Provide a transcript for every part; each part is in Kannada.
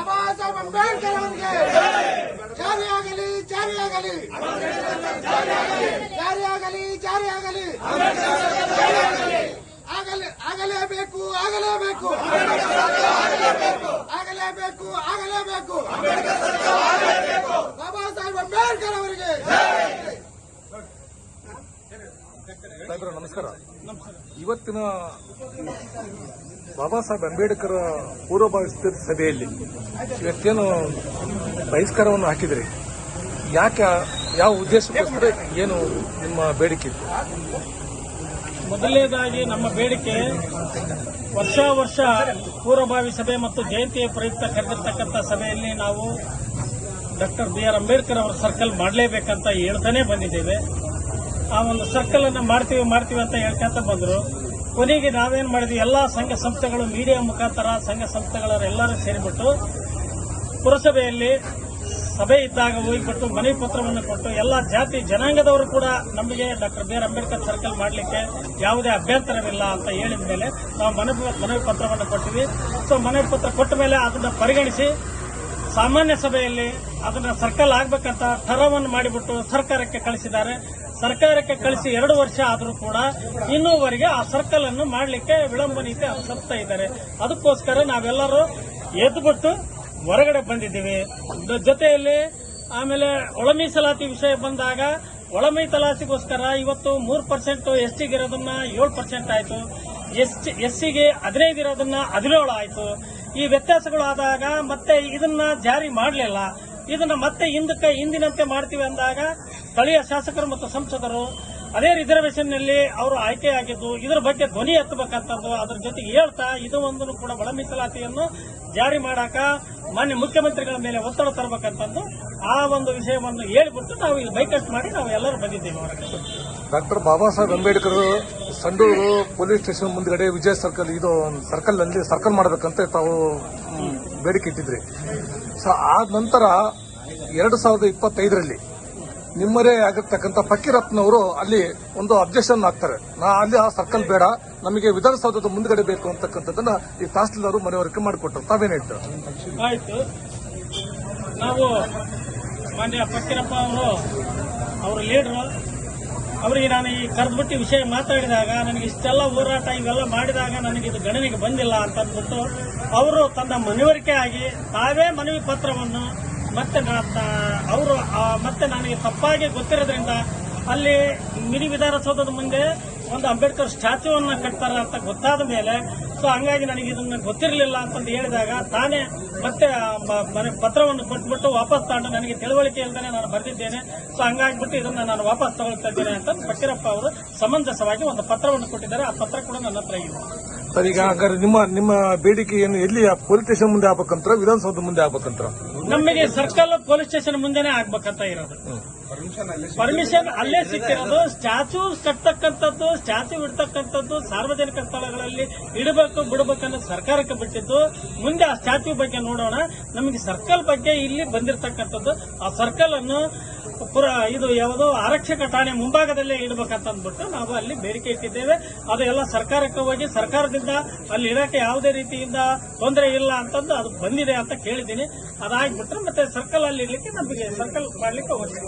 ಬಾಬಾ ಸಾಹೇಬ್ ಅಂಬೇಡ್ಕರ್ ಅವರಿಗೆ ಜಾರಿಯಾಗಲಿ ಜಾರಿಯಾಗಲಿ ಜಾರಿಯಾಗಲಿ ಜಾರಿಯಾಗಲಿ ಆಗಲೇಬೇಕು ಆಗಲೇಬೇಕು ಆಗಲೇಬೇಕು ಆಗಲೇಬೇಕು ಬಾಬಾ ಸಾಹೇಬ್ ಅಂಬೇಡ್ಕರ್ ಅವರಿಗೆ. ಸಾಹೇಬ್ರ ನಮಸ್ಕಾರ. ಇವತ್ತಿನ ಬಾಬಾ ಸಾಹೇಬ್ ಅಂಬೇಡ್ಕರ್ ಪೂರ್ವಭಾವಿ ಸಭೆಯಲ್ಲಿ ಇವತ್ತೇನು ಬಹಿಷ್ಕಾರವನ್ನು ಹಾಕಿದ್ರಿ, ಯಾಕೆ, ಯಾವ ಉದ್ದೇಶಕ್ಕೋಸ್ಕರ, ಏನು ನಿಮ್ಮ ಬೇಡಿಕೆ ಇತ್ತು? ಮೊದಲನೇದಾಗಿ ನಮ್ಮ ಬೇಡಿಕೆ ವರ್ಷ ವರ್ಷ ಪೂರ್ವಭಾವಿ ಸಭೆ ಮತ್ತು ಜಯಂತಿಯ ಪ್ರಯುಕ್ತ ಕರೆದಿರ್ತಕ್ಕಂಥ ಸಭೆಯಲ್ಲಿ ನಾವು ಡಾಕ್ಟರ್ BR ಅಂಬೇಡ್ಕರ್ ಅವರ ಸರ್ಕಲ್ ಮಾಡಲೇಬೇಕಂತ ಹೇಳ್ತಾನೆ ಬಂದಿದ್ದೇವೆ. ಆ ಒಂದು ಸರ್ಕಲ್ ಅನ್ನು ಮಾಡ್ತೀವಿ ಅಂತ ಹೇಳ್ಕೊಂತ ಬಂದ್ರು. ಕೊನೆಗೆ ನಾವೇನ್ ಮಾಡಿದ್ವಿ, ಎಲ್ಲಾ ಸಂಘ ಸಂಸ್ಥೆಗಳು ಮೀಡಿಯಾ ಮುಖಾಂತರ ಸಂಘ ಸಂಸ್ಥೆಗಳೆಲ್ಲರೂ ಸೇರಿಬಿಟ್ಟು ಪುರಸಭೆಯಲ್ಲಿ ಸಭೆ ಇದ್ದಾಗ ಹೋಗಿಬಿಟ್ಟು ಮನವಿ ಪತ್ರವನ್ನು ಕೊಟ್ಟು ಎಲ್ಲ ಜಾತಿ ಜನಾಂಗದವರು ಕೂಡ ನಮಗೆ ಡಾಕ್ಟರ್ BR ಅಂಬೇಡ್ಕರ್ ಸರ್ಕಲ್ ಮಾಡಲಿಕ್ಕೆ ಯಾವುದೇ ಅಭ್ಯಂತರವಿಲ್ಲ ಅಂತ ಹೇಳಿದ ಮೇಲೆ ನಾವು ಮನವಿ ಪತ್ರವನ್ನು ಕೊಟ್ಟಿವಿ. ಸೊ ಮನವಿ ಪತ್ರ ಕೊಟ್ಟ ಮೇಲೆ ಅದನ್ನ ಪರಿಗಣಿಸಿ ಸಾಮಾನ್ಯ ಸಭೆಯಲ್ಲಿ ಅದನ್ನ ಸರ್ಕಲ್ ಆಗ್ಬೇಕಂತ ಠರಾವನ್ನು ಮಾಡಿಬಿಟ್ಟು ಸರ್ಕಾರಕ್ಕೆ ಕಳಿಸಿದ್ದಾರೆ. ಸರ್ಕಾರಕ್ಕೆ ಕಳಿಸಿ 2 ವರ್ಷ ಆದರೂ ಕೂಡ ಇನ್ನೂವರೆಗೆ ಆ ಸರ್ಕಲ್ ಅನ್ನು ಮಾಡಲಿಕ್ಕೆ ವಿಳಂಬ ನೀತಿ ಅನುಸರಿಸ್ತಾ ಇದ್ದಾರೆ. ಅದಕ್ಕೋಸ್ಕರ ನಾವೆಲ್ಲರೂ ಎದ್ದುಬಿಟ್ಟು ಹೊರಗಡೆ ಬಂದಿದ್ದೀವಿ. ಜೊತೆಯಲ್ಲಿ ಆಮೇಲೆ ಒಳ ಮೀಸಲಾತಿ ವಿಷಯ ಬಂದಾಗ ಒಳ ಮೀಸಲಾತಿಗೋಸ್ಕರ ಇವತ್ತು 3% ಎಸ್ಟಿಗೆ ಇರೋದನ್ನ 7% ಆಯಿತು, ಎಸ್ಸಿಗೆ 15 ಇರೋದನ್ನ 17 ಆಯಿತು. ಈ ವ್ಯತ್ಯಾಸಗಳು ಆದಾಗ ಮತ್ತೆ ಇದನ್ನ ಜಾರಿ ಮಾಡಲಿಲ್ಲ. ಇದನ್ನ ಮತ್ತೆ ಹಿಂದಿನಂತೆ ಮಾಡ್ತೀವಿ ಅಂದಾಗ ಸ್ಥಳೀಯ ಶಾಸಕರು ಮತ್ತು ಸಂಸದರು ಅದೇ ರಿಸರ್ವೇಷನ್ನಲ್ಲಿ ಅವರು ಆಯ್ಕೆಯಾಗಿದ್ದು ಇದರ ಬಗ್ಗೆ ಧ್ವನಿ ಎತ್ತಬೇಕಂತದ್ದು, ಅದರ ಜೊತೆಗೆ ಹೇಳ್ತಾ ಇದು ಒಂದು ಕೂಡ ಒಳ ಮೀಸಲಾತಿಯನ್ನು ಜಾರಿ ಮಾಡಾಕ ಮಾನ್ಯ ಮುಖ್ಯಮಂತ್ರಿಗಳ ಮೇಲೆ ಒತ್ತಡ ತರಬೇಕಂತಂದು ಆ ಒಂದು ವಿಷಯವನ್ನು ಹೇಳಿಬಿಟ್ಟು ನಾವು ಇಲ್ಲಿ ಬೈಕಟ್ ಮಾಡಿ ನಾವು ಎಲ್ಲರೂ ಬಂದಿದ್ದೇವೆ ಹೊರಗೆ. Doctor Baba Saheb Ambedkar Sandur police station ಮುಂದ್ಗಡೆ ವಿಜಯ ಸರ್ಕಲ್, ಇದು ಸರ್ಕಲ್ ಅಲ್ಲಿ ಸರ್ಕಲ್ ಮಾಡಬೇಕಂತ ತಾವು ಬೇಡಿಕೆ ಇಟ್ಟಿದ್ರಿ. ಸೊ ಆದ ನಂತರ 2025ರಲ್ಲಿ ನಿಮ್ಮರೇ ಆಗಿರ್ತಕ್ಕಂಥ ಫಕೀರಪ್ಪನವರು ಅಲ್ಲಿ ಒಂದು ಅಬ್ಜೆಕ್ಷನ್ ಹಾಕ್ತಾರೆ, ಅಲ್ಲಿ ಆ ಸರ್ಕಲ್ ಬೇಡ, ನಮಗೆ ವಿಧಾನಸೌಧದ ಮುಂದ್ಗಡೆ ಬೇಕು ಅಂತಕ್ಕಂಥದ್ದನ್ನ ಈ ತಹಸೀಲ್ದಾರ್ ಮನವರಿಕೆ ಮಾಡಿಕೊಟ್ರು. ತಾವೇನು ಹೇಳ್ತಾರೆ? ಆಯ್ತು, ನಾವು ಮಾನ್ಯ ಫಕೀರಪ್ಪ ಅವರ ಲೀಡರ್ ಅವರಿಗೆ ನಾನು ಈ ಕರೆದ್ಬಿಟ್ಟು ವಿಷಯ ಮಾತಾಡಿದಾಗ ನನಗೆ ಇಷ್ಟೆಲ್ಲ ಹೋರಾಟ ಇವೆಲ್ಲ ಮಾಡಿದಾಗ ನನಗೆ ಇದು ಗಣನೆಗೆ ಬಂದಿಲ್ಲ ಅಂತ ಅಂದ್ಬಿಟ್ಟು ಅವರು ತನ್ನ ಮನವರಿಕೆ ಆಗಿ ತಾವೇ ಮನವಿ ಪತ್ರವನ್ನು ಮತ್ತೆ ನನಗೆ ತಪ್ಪಾಗಿ ಗೊತ್ತಿರೋದ್ರಿಂದ ಅಲ್ಲಿ ಮಿನಿ ವಿಧಾನಸೌಧದ ಮುಂದೆ ಒಂದು ಅಂಬೇಡ್ಕರ್ ಸ್ಟ್ಯಾಚ್ಯೂವನ್ನು ಕಟ್ತಾರ ಅಂತ ಗೊತ್ತಾದ ಮೇಲೆ ಸೊ ಹಂಗಾಗಿ ನನಗೆ ಇದನ್ನ ಗೊತ್ತಿರಲಿಲ್ಲ ಅಂತಂದು ಹೇಳಿದಾಗ ತಾನೇ ಮತ್ತೆ ಪತ್ರವನ್ನು ಕೊಟ್ಬಿಟ್ಟು ವಾಪಸ್ ತಗೊಂಡು ನನಗೆ ತಿಳುವಳಿಕೆ ಇಲ್ಲದೆ ನಾನು ಬರೆದಿದ್ದೇನೆ. ಸೊ ಹಂಗಾಗ್ಬಿಟ್ಟು ಇದನ್ನ ನಾನು ವಾಪಸ್ ತಗೊಳ್ತಾ ಇದ್ದೇನೆ ಅಂತ ಫಕೀರಪ್ಪ ಅವರು ಸಮಂಜಸವಾಗಿ ಒಂದು ಪತ್ರವನ್ನು ಕೊಟ್ಟಿದ್ದಾರೆ. ಆ ಪತ್ರ ಕೂಡ ನನ್ನ ಹತ್ರ ಇದೆ. ಸರ್, ಈಗ ಹಾಗಾದ್ರೆ ನಿಮ್ಮ ಬೇಡಿಕೆ ಏನು, ಎಲ್ಲಿ ಪೊಲೀಸ್ ಸ್ಟೇಷನ್ ಮುಂದೆ ಆಗ್ಬೇಕಂತ, ವಿಧಾನಸೌಧ ಮುಂದೆ ಆಗ್ಬೇಕಂತ? ನಮಗೆ ಸರ್ಕಲ್ ಪೊಲೀಸ್ ಸ್ಟೇಷನ್ ಮುಂದೆನೆ ಆಗ್ಬೇಕಂತ ಇರೋದು. ಪರ್ಮಿಷನ್ ಅಲ್ಲೇ ಸಿಕ್ಕಿರೋದು. ಸ್ಟ್ಯಾಚ್ಯೂ ಕಟ್ಟತಕ್ಕಂಥದ್ದು, ಸ್ಟ್ಯಾಚ್ಯೂ ಇಡ್ತಕ್ಕಂಥದ್ದು ಸಾರ್ವಜನಿಕ ಸ್ಥಳಗಳಲ್ಲಿ ಇಡಬೇಕು ಬಿಡಬೇಕನ್ನೋ ಸರ್ಕಾರಕ್ಕೆ ಬಿಟ್ಟಿದ್ದು. ಮುಂದೆ ಆ ಸ್ಟ್ಯಾಚ್ಯೂ ಬಗ್ಗೆ ನೋಡೋಣ. ನಮಗೆ ಸರ್ಕಲ್ ಬಗ್ಗೆ ಇಲ್ಲಿ ಬಂದಿರತಕ್ಕಂಥದ್ದು, ಆ ಸರ್ಕಲ್ ಅನ್ನು ಇದು ಯಾವುದೋ ಆರಕ್ಷಕ ಠಾಣೆ ಮುಂಭಾಗದಲ್ಲೇ ಇಡಬೇಕಂತ ಅಂದ್ಬಿಟ್ಟು ನಾವು ಅಲ್ಲಿ ಬೇಡಿಕೆ ಇಟ್ಟಿದ್ದೇವೆ. ಅದು ಎಲ್ಲ ಸರ್ಕಾರಕ್ಕೆ ಹೋಗಿ ಸರ್ಕಾರದಿಂದ ಅಲ್ಲಿ ಇಡಕ್ಕೆ ಯಾವುದೇ ರೀತಿಯಿಂದ ತೊಂದರೆ ಇಲ್ಲ ಅಂತಂದು ಅದು ಬಂದಿದೆ ಅಂತ ಕೇಳಿದ್ದೀನಿ. ಅದಾಗ್ಬಿಟ್ರೆ ಮತ್ತೆ ಸರ್ಕಲ್ ಅಲ್ಲಿ ಇಡ್ಲಿಕ್ಕೆ ನಮಗೆ ಸರ್ಕಲ್ ಮಾಡ್ಲಿಕ್ಕೆ ಹೋಗ್ತೀವಿ.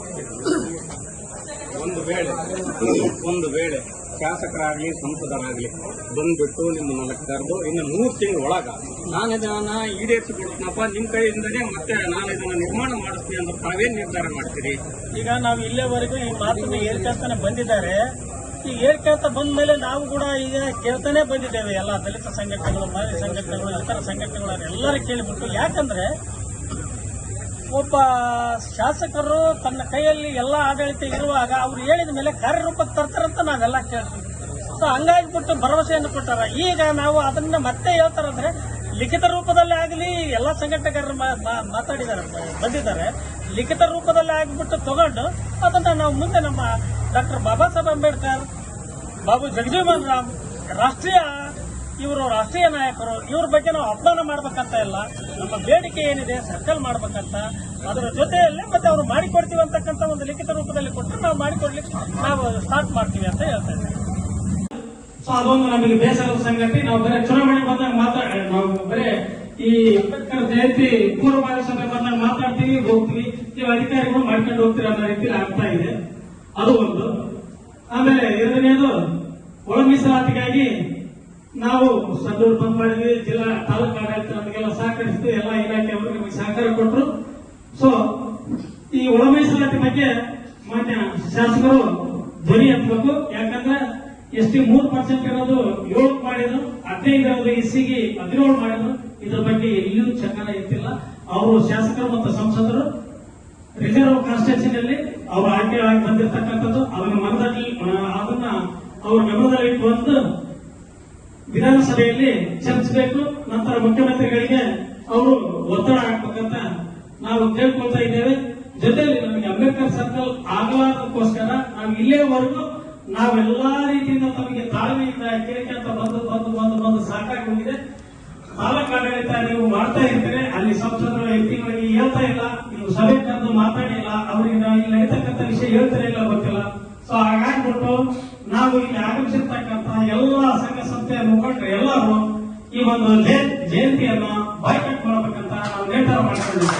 ಒಂದು ವೇಳೆ ಶಾಸಕರಾಗ್ಲಿ ಸಂಸದರಾಗ್ಲಿ ಬಂದ್ಬಿಟ್ಟು ನಿಮ್ಮನ್ನ ಕರೆದು ಇನ್ನು 3 ತಿಂಗಳ ಒಳಗ ನಾನು ಇದನ್ನ ಈಡೇರಿಸಿಬಿಡ್ತೀನಪ್ಪ, ನಿಮ್ ಕೈಯಿಂದನೇ ಮತ್ತೆ ನಾನು ಇದನ್ನ ನಿರ್ಮಾಣ ಮಾಡಿಸ್ತೀನಿ ಅಂತ ತಾವೇನ್ ನಿರ್ಧಾರ ಮಾಡ್ತೀರಿ? ಈಗ ನಾವು ಇಲ್ಲೇವರೆಗೂ ಈ ಮಾತನ್ನು ಹೇಳ್ಕೊಂತಾನೆ ಬಂದಿದ್ದಾರೆ. ಈಗ ಹೇಳ್ಕೊಂತ ಬಂದ ಮೇಲೆ ನಾವು ಕೂಡ ಈಗ ಕೇಳ್ತಾನೆ ಬಂದಿದ್ದೇವೆ. ಎಲ್ಲ ದಲಿತ ಸಂಘಟನೆಗಳು, ಮಹಿಳಾ ಸಂಘಟನೆಗಳು, ಇತರ ಸಂಘಟನೆಗಳು ಎಲ್ಲರೂ ಕೇಳಿಬಿಟ್ಟು. ಯಾಕಂದ್ರೆ ಒಬ್ಬ ಶಾಸಕರು ತನ್ನ ಕೈಯಲ್ಲಿ ಎಲ್ಲ ಆಡಳಿತ ಇರುವಾಗ ಅವ್ರು ಹೇಳಿದ ಮೇಲೆ ಕಾರ್ಯರೂಪಕ್ಕೆ ತರ್ತಾರಂತ ನಾವೆಲ್ಲ ಕೇಳ್ತೀವಿ. ಸೊ ಹಂಗಾಗಿಬಿಟ್ಟು ಭರವಸೆಯನ್ನು ಕೊಟ್ಟಾರ. ಈಗ ನಾವು ಅದನ್ನ ಮತ್ತೆ ಹೇಳ್ತಾರಂದ್ರೆ ಲಿಖಿತ ರೂಪದಲ್ಲೇ ಆಗಲಿ, ಎಲ್ಲ ಸಂಘಟನೆಗಾರರು ಮಾತಾಡಿದ್ದಾರೆ, ಬಂದಿದ್ದಾರೆ. ಲಿಖಿತ ರೂಪದಲ್ಲೇ ಆಗಿಬಿಟ್ಟು ತಗೊಂಡು ಅದನ್ನ ನಾವು ಮುಂದೆ ನಮ್ಮ ಡಾಕ್ಟರ್ ಬಾಬಾ ಸಾಹೇಬ್ ಅಂಬೇಡ್ಕರ್, ಬಾಬು ಜಗಜೀವನ್ ರಾಮ್, ರಾಷ್ಟ್ರೀಯ ನಾಯಕರು, ಇವ್ರ ಬಗ್ಗೆ ನಾವು ಅಪಮಾನ ಮಾಡ್ಬೇಕಂತ ಇಲ್ಲ. ನಮ್ಮ ಬೇಡಿಕೆ ಏನಿದೆ ಸರ್ಕಲ್ ಮಾಡ್ಬೇಕಂತ, ಅದರ ಜೊತೆಯಲ್ಲೇ ಮತ್ತೆ ಅವರು ಮಾಡಿಕೊಡ್ತೀವಿ ಅಂತಕ್ಕಂಥ ಒಂದು ಲಿಖಿತ ರೂಪದಲ್ಲಿ ಕೊಟ್ಟರೆ ನಾವು ಮಾಡಿಕೊಡ್ಲಿಕ್ಕೆ ನಾವು ಸ್ಟಾರ್ಟ್ ಮಾಡ್ತೀವಿ ಅಂತ ಹೇಳ್ತಾ ಇದ್ದೀವಿ. ಸೊ ಅದೊಂದು ನಮಗೆ ಬೇಸರದ ಸಂಗತಿ. ನಾವು ಬರೀ ಚುನಾವಣೆ ಬಂದಾಗ ಮಾತ್ರ ನಾವು ಬರೀ ಈ ಅಂಬೇಡ್ಕರ್ ಜಯಂತಿ ಪೂರ್ವಭಾವಿ ಸಭೆ ಬಂದಾಗ ಮಾತಾಡ್ತೀವಿ, ಹೋಗ್ತೀವಿ, ನೀವು ಅಧಿಕಾರಿಗಳು ಮಾಡ್ಕೊಂಡು ಹೋಗ್ತೀರ ಅನ್ನೋ ರೀತಿಯಲ್ಲಿ ಆಗ್ತಾ ಇದೆ. ಅದು ಒಂದು. ಆಮೇಲೆ ಎರಡನೇದು ಒಳ ಮೀಸಲಾತಿಗಾಗಿ ನಾವು ಸದ್ದೂರು ಬಂದ್ ಮಾಡಿದ್ವಿ. ಜಿಲ್ಲಾ ತಾಲೂಕು ಆಡಳಿತ ನಮಗೆಲ್ಲ ಸಹಕರಿಸಿತು, ಎಲ್ಲ ಇಲಾಖೆಯವರು ನಮಗೆ ಸಹಕಾರ ಕೊಟ್ಟರು. ಸೊ ಈ ಒಳ ಮೀಸಲಾತಿ ಬಗ್ಗೆ ಮಾನ್ಯ ಶಾಸಕರು ಧ್ವನಿ ಎತ್ತಬೇಕು. ಯಾಕಂದ್ರೆ ಎಸ್ಟಿ 3% ಇರೋದು 7 ಮಾಡಿದ್ರು, 15 ಇರೋದು ಎಸ್ಸಿಗೆ 17 ಮಾಡಿದ್ರು. ಇದ್ರ ಬಗ್ಗೆ ಎಲ್ಲಿಯೂ ಚಕಾರ ಎತ್ತಿಲ್ಲ. ಅವರು ಶಾಸಕರು ಮತ್ತು ಸಂಸದರು ರಿಸರ್ವ್ ಕಾನ್ಸ್ಟಿಟ್ಯೂಷನ್ ಅಲ್ಲಿ ಅವರು ಆಯ್ಕೆಯಾಗಿ ಬಂದಿರತಕ್ಕಂಥದ್ದು ಅದನ್ನ ಅವ್ರ ಗಮನದಲ್ಲಿ ಇಟ್ಟುಕೊಂಡು ವಿಧಾನಸಭೆಯಲ್ಲಿ ಚರ್ಚಿಸಬೇಕು. ನಂತರ ಮುಖ್ಯಮಂತ್ರಿಗಳಿಗೆ ಅವರು ಒತ್ತಡ ಹಾಕಬೇಕಂತ ನಾವು ಕೇಳ್ಕೊಳ್ತಾ ಇದ್ದೇವೆ. ಜೊತೆಯಲ್ಲಿ ನಮಗೆ ಅಂಬೇಡ್ಕರ್ ಸರ್ಕಲ್ ಆಗಲಾರದಕ್ಕೋಸ್ಕರ ನಾವು ಇಲ್ಲಿಯವರೆಗೂ ನಾವೆಲ್ಲಾ ರೀತಿಯಿಂದ ತಮಗೆ ತಾಳ್ಮೆಯಿಂದ ಕೇಳಿಕೆ ಬಂದು ಸಾಕಾಗಿ ಹೋಗಿದೆ. ತಾಲೂಕು ಆಡಳಿತ ನೀವು ಮಾಡ್ತಾ ಇರ್ತೀರಿ, ಅಲ್ಲಿ ಸಂಸದರು ವ್ಯಕ್ತಿಗಳಿಗೆ ಹೇಳ್ತಾ ಇಲ್ಲ, ನೀವು ಸಭೆ ಕರೆದು ಮಾತಾಡಿಲ್ಲ, ಅವರಿಗೆ ಇಲ್ಲಿ ಇರ್ತಕ್ಕಂಥ ವಿಷಯ ಹೇಳ್ತಾರೆ ಇಲ್ಲ ಗೊತ್ತಿಲ್ಲ. ಸೊ ಹಾಗಾಗ್ಬಿಟ್ಟು ನಾವು ಇಲ್ಲಿ ಆಗಮಿಸಿರ್ತಕ್ಕಂಥ ಎಲ್ಲ ಸಂಘ ಸಂಸ್ಥೆಯ ಮುಖಂಡರು ಎಲ್ಲರೂ ಈ ಒಂದು ಜಯಂತಿಯನ್ನು ಬಾಯ್ಕಾಟ್ ಮಾಡಬೇಕಂತ ನಾವು ನಿರ್ಧಾರ ಮಾಡಿಕೊಂಡಿದ್ದೇವೆ.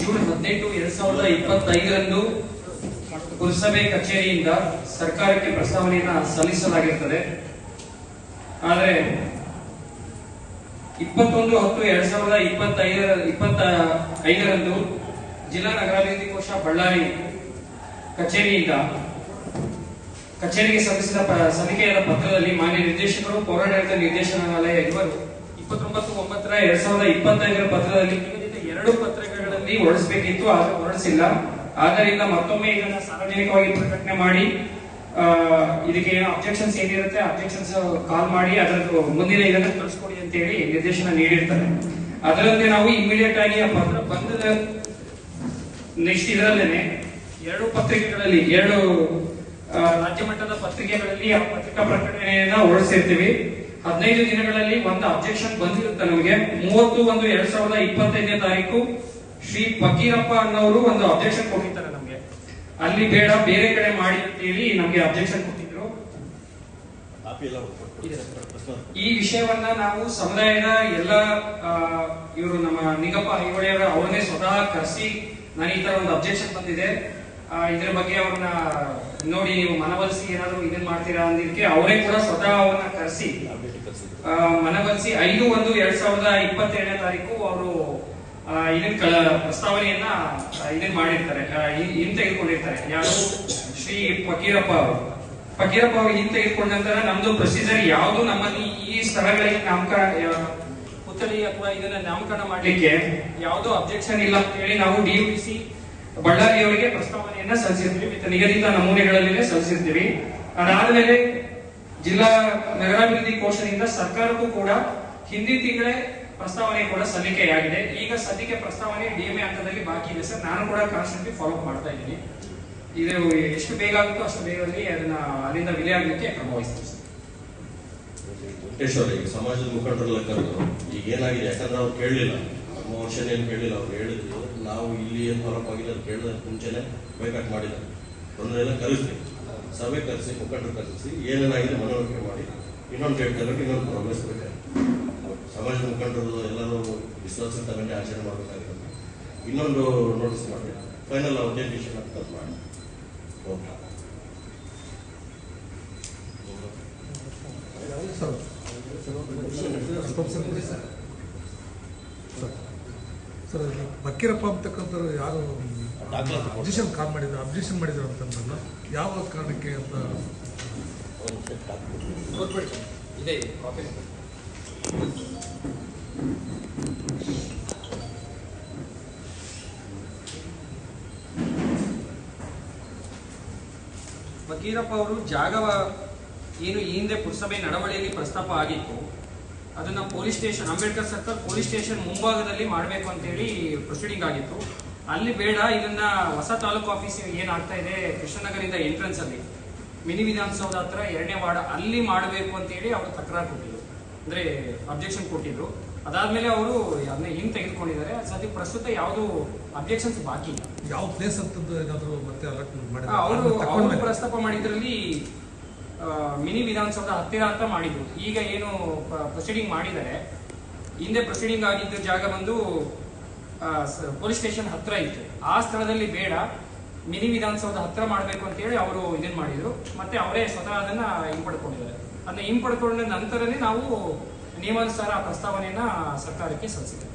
ಜೂನ್ 18, 2025ರಂದು ಪುರಸಭೆ ಕಚೇರಿಯಿಂದ ಸರ್ಕಾರಕ್ಕೆ ಪ್ರಸ್ತಾವನೆಯನ್ನು ಸಲ್ಲಿಸಲಾಗಿರುತ್ತದೆ. ಆದರೆ 21/10/2025ರಂದು ಜಿಲ್ಲಾ ನಗರಾಭಿವೃದ್ಧಿ ಕೋಶ ಬಳ್ಳಾರಿ ಕಚೇರಿಗೆ ಸಲ್ಲಿಸಿದ ಸಲ್ಲಿಕೆಯಾದ ಪತ್ರದಲ್ಲಿ ಮಾನ್ಯ ನಿರ್ದೇಶಕರು ಪೌರಾಡಳಿತ ನಿರ್ದೇಶನಾಲಯ ಇವರು 29/9/2025 ಪತ್ರದಲ್ಲಿ ನಿಗದಿತ 2 ಪತ್ರಿಕೆಗಳಲ್ಲಿ ಹೊರಡಿಸಬೇಕಿತ್ತು, ಆದರೆ ಹೊರಡಿಸಿಲ್ಲ. ಆದ್ದರಿಂದ ಮತ್ತೊಮ್ಮೆ ಇದನ್ನ ಸಾರ್ವಜನಿಕವಾಗಿ ಪ್ರಕಟಣೆ ಮಾಡಿ ಇದಕ್ಕೆ ಏನೋ ಅಬ್ಜೆಕ್ಷನ್ಸ್ ಏನಿರುತ್ತೆ ಅಬ್ಜೆಕ್ಷನ್ಸ್ ಕಾಲ್ ಮಾಡಿ ಅದರ ಮುಂದಿನ ಇದನ್ನು ತರಿಸ್ಕೊಡಿ ಅಂತ ಹೇಳಿ ನಿರ್ದೇಶನ ನೀಡಿರ್ತಾರೆ. ಅದರಂತೆ ನಾವು ಇಮಿಡಿಯೇಟ್ ಆಗಿ ಆ ಪತ್ರ ಬಂದದ ನೆಕ್ಸ್ಟ್ ಇದರಲ್ಲೇನೆ 2 ಪತ್ರಿಕೆಗಳಲ್ಲಿ 2 ರಾಜ್ಯ ಮಟ್ಟದ ಪತ್ರಿಕೆಗಳಲ್ಲಿ ಆ ಪತ್ರಿಕಾ ಪ್ರಕಟಣೆಯನ್ನ ಹೊರಡಿಸಿರ್ತೀವಿ. 15 ದಿನಗಳಲ್ಲಿ ಒಂದು ಅಬ್ಜೆಕ್ಷನ್ ಬಂದಿರುತ್ತೆ ನಮಗೆ. 30/1/2025 ಶ್ರೀ ಫಕೀರಪ್ಪ ಅನ್ನೋರು ಒಂದು ಅಬ್ಜೆಕ್ಷನ್ ಕೊಟ್ಟಿರ್ತಾರೆ ನಮಗೆ. ಅಲ್ಲಿ ಬೇಡ ಬೇರೆ ಕಡೆ ಮಾಡಿ ಅಂತ ಹೇಳಿ ನಮಗೆ ಅಬ್ಜೆಕ್ಷನ್ ಕೊಟ್ಟಿದ್ರು. ಈ ವಿಷಯವನ್ನ ನಾವು ಸಮುದಾಯದ ಎಲ್ಲ ಇವರು ನಮ್ಮ ನಿಂಗಪ್ಪ ಐಹೊಳೆಯವರ ಅವರನ್ನೇ ಸ್ವತಃ ಕರೆಸಿ ನಾನು ಈ ತರ ಒಂದು ಅಬ್ಜೆಕ್ಷನ್ ಬಂದಿದೆ, ಇದ್ರ ಬಗ್ಗೆ ಅವ್ರನ್ನ ನೋಡಿ ನೀವು ಮನವೊಲಿಸಿ ಏನಾದ್ರು ಇದನ್ ಮಾಡ್ತೀರಾ ಅಂದಿದ್ದಕ್ಕೆ ಅವರೇ ಕೂಡ ಸ್ವತಃ ಅವ್ರನ್ನ ಕರೆಸಿ ಮನವೊಲಿಸಿ 5/1/2027 ಅವರು ಇದನ್ ಪ್ರಸ್ತಾವನೆಯನ್ನ ಇದನ್ ಮಾಡಿರ್ತಾರೆ, ಇನ್ ತೆಗೆದುಕೊಂಡಿರ್ತಾರೆ. ಯಾರು ಶ್ರೀ ಫಕೀರಪ್ಪ ಅವರು ಇನ್ ತೆಗೆದುಕೊಂಡ ನಂತರ ನಮ್ದು ಪ್ರೊಸೀಜರ್ ಯಾವುದು ನಮ್ಮಲ್ಲಿ ಈ ಸ್ಥಳಗಳಿಗೆ ಪುತ್ಥಳಿ ಅಥವಾ ಇದನ್ನ ನಾಮಕರಣ ಮಾಡ್ಲಿಕ್ಕೆ ಯಾವುದೋ ಅಬ್ಜೆಕ್ಷನ್ ಇಲ್ಲ ಅಂತ ಹೇಳಿ ನಾವು DUPC ಬಳ್ಳಾರಿಯವರಿಗೆ ಪ್ರಸ್ತಾವನೆಯನ್ನ ಸಲ್ಲಿಸಿರ್ತೀವಿ, ನಿಗದಿತ ನಮೂನೆಗಳಲ್ಲಿ ಸಲ್ಲಿಸಿರ್ತೀವಿ. ಅದಾದ್ಮೇಲೆ ಜಿಲ್ಲಾ ನಗರಾಭಿವೃದ್ಧಿ ಕೋಶದಿಂದ ಸರ್ಕಾರಕ್ಕೂ ಕೂಡ ಹಿಂದಿನ ತಿಂಗಳೇ ಪ್ರಸ್ತಾವನೆ ಕೂಡ ಸಲ್ಲಿಕೆಯಾಗಿದೆ. ಈಗ ಸದ್ಯಕ್ಕೆ ಪ್ರಸ್ತಾವನೆ DMA ಹಂತದಲ್ಲಿ ಬಾಕಿ ಇದೆ ಸರ್. ನಾನು ಕೂಡ ಕಾನ್ಸ್ಟೆಂಟ್ಲಿ ಫಾಲೋ ಅಪ್ ಮಾಡ್ತಾ ಇದ್ದೀನಿ. ಇದು ಎಷ್ಟು ಬೇಗ ಆಗುತ್ತೋ ಅಷ್ಟು ಬೇಗದಲ್ಲಿ ಅದನ್ನ ಅಲ್ಲಿಂದ ವಿಲೆ ಆಗಲಿಕ್ಕೆ ಕ್ರಮ ವಹಿಸ್ತೀವಿ ಸರ್. ವೆಂಕಟೇಶ್ವರ, ಈಗ ಸಮಾಜದ ಮುಖಂಡರೆಲ್ಲ ಕರೆದು ಈಗ ಏನಾಗಿದೆ, ಯಾಕಂದ್ರೆ ಅವ್ರು ಕೇಳಲಿಲ್ಲ ನಮ್ಮ ವರ್ಷನೇನು ಹೇಳಿಲ್ಲ, ಅವ್ರು ಹೇಳಿದ್ರು ನಾವು ಇಲ್ಲಿ ಏನು ಹೊರಪಾಗಿಲ್ಲ ಕೇಳೋದಕ್ಕೆ ಮುಂಚೆನೆ ಬೈಕಾಟ್ ಮಾಡಿಲ್ಲ. ತೊಂದರೆ ಎಲ್ಲ ಕರೆಸ್ತೀವಿ, ಸಭೆ ಕರೆಸಿ, ಮುಖಂಡರು ಕರೆಸಿ ಏನೇನಾಗಿದೆ ಮನವರಿಕೆ ಮಾಡಿ ಇನ್ನೊಂದು ಡೇಟ್ ತಗೊಂಡು ಇನ್ನೊಂದು ಪ್ರೋಗ್ರೆಸ್ ಬೇಕಾಗಿದೆ. ಸಮಾಜದ ಮುಖಂಡರು ಎಲ್ಲರೂ ವಿಶ್ವಾಸ ತಗೊಂಡು ಆಚರಣೆ ಮಾಡಬೇಕಾಗಿದೆ. ಇನ್ನೊಂದು ನೋಟಿಸ್ ಮಾಡಿ ಫೈನಲ್ ಅವ್ರ ಡಿಸಿಷನ್ ಅಂತ ಮಾಡಿ. ಓಕೆ ಸರ್, ಫಕೀರಪ್ಪ ಅಂತಕ್ಕಂಥವ್ರು ಯಾರು ಅಬ್ಜೆಕ್ಷನ್ ಮಾಡಿದ್ರು ಅಂತಂದ್ರಲ್ಲ, ಯಾವ ಕಾರಣಕ್ಕೆ ಅಂತ ಇದೆ. ಫಕೀರಪ್ಪ ಅವರು ಜಾಗ ಏನು ಈ ಹಿಂದೆ ಪುರಸಭೆ ನಡವಳಿಯಲ್ಲಿ ಪ್ರಸ್ತಾಪ ಆಗಿತ್ತು, ಅದನ್ನ police station, Ambedkar circle police station ಮುಂಭಾಗದಲ್ಲಿ ಮಾಡಬೇಕು ಅಂತೇಳಿ ಪ್ರೊಸೀಡಿಂಗ್ ಆಗಿತ್ತು. ಅಲ್ಲಿ ಬೇಡ, ಇದನ್ನ ಹೊಸ ತಾಲೂಕು ಆಫೀಸ್ ಏನಾಗ್ತಾ ಇದೆ ಕೃಷ್ಣನಗರಿಂದ ಎಂಟ್ರೆನ್ಸ್ ಅಲ್ಲಿ ಮಿನಿ ವಿಧಾನಸೌಧ ಹತ್ರ 2ನೇ ವಾರ್ಡ್ ಅಲ್ಲಿ ಮಾಡಬೇಕು ಅಂತೇಳಿ ಅವರು ತಕರಾರು ಕೊಟ್ಟಿದ್ರು, ಅಂದ್ರೆ ಅಬ್ಜೆಕ್ಷನ್ ಕೊಟ್ಟಿದ್ರು. ಅದಾದ್ಮೇಲೆ ಅವರು ಅದನ್ನ ಹಿಂಗ್ ತೆಗೆದುಕೊಂಡಿದ್ದಾರೆ. ಸದ್ಯ ಪ್ರಸ್ತುತ ಯಾವುದು ಅಬ್ಜೆಕ್ಷನ್ಸ್ ಬಾಕಿ ಇಲ್ಲ. ಯಾವ ಪ್ಲೇಸ್ ಅಂತದ್ದು ಏನಾದ್ರು ಮತ್ತೆ ಅಲರ್ಟ್ ಅವರು ಪ್ರಸ್ತಾಪ ಮಾಡಿದ್ರಲ್ಲಿ ಮಿನಿ ವಿಧಾನಸೌಧ ಹತ್ತಿರ ಅಂತ ಮಾಡಿದ್ರು. ಈಗ ಏನು ಪ್ರೊಸೀಡಿಂಗ್ ಮಾಡಿದ್ದಾರೆ, ಹಿಂದೆ ಪ್ರೊಸೀಡಿಂಗ್ ಆಗಿದ್ದ ಜಾಗ ಬಂದು ಪೊಲೀಸ್ ಸ್ಟೇಷನ್ ಹತ್ರ ಇತ್ತು, ಆ ಸ್ಥಳದಲ್ಲಿ ಬೇಡ, ಮಿನಿ ವಿಧಾನಸೌಧ ಹತ್ರ ಮಾಡಬೇಕು ಅಂತ ಹೇಳಿ ಅವರು ಇದನ್ನ ಮಾಡಿದ್ರು. ಮತ್ತೆ ಅವರೇ ಸ್ವತಃ ಅದನ್ನ ಹಿಂಪಡ್ಕೊಂಡಿದ್ದಾರೆ. ಅದನ್ನ ಹಿಂಪಡ್ಕೊಂಡ ನಂತರನೇ ನಾವು ನಿಯಮಾನುಸಾರ ಆ ಪ್ರಸ್ತಾವನೆಯನ್ನ ಸರ್ಕಾರಕ್ಕೆ ಸಲ್ಲಿಸಿದ್ದೇವೆ.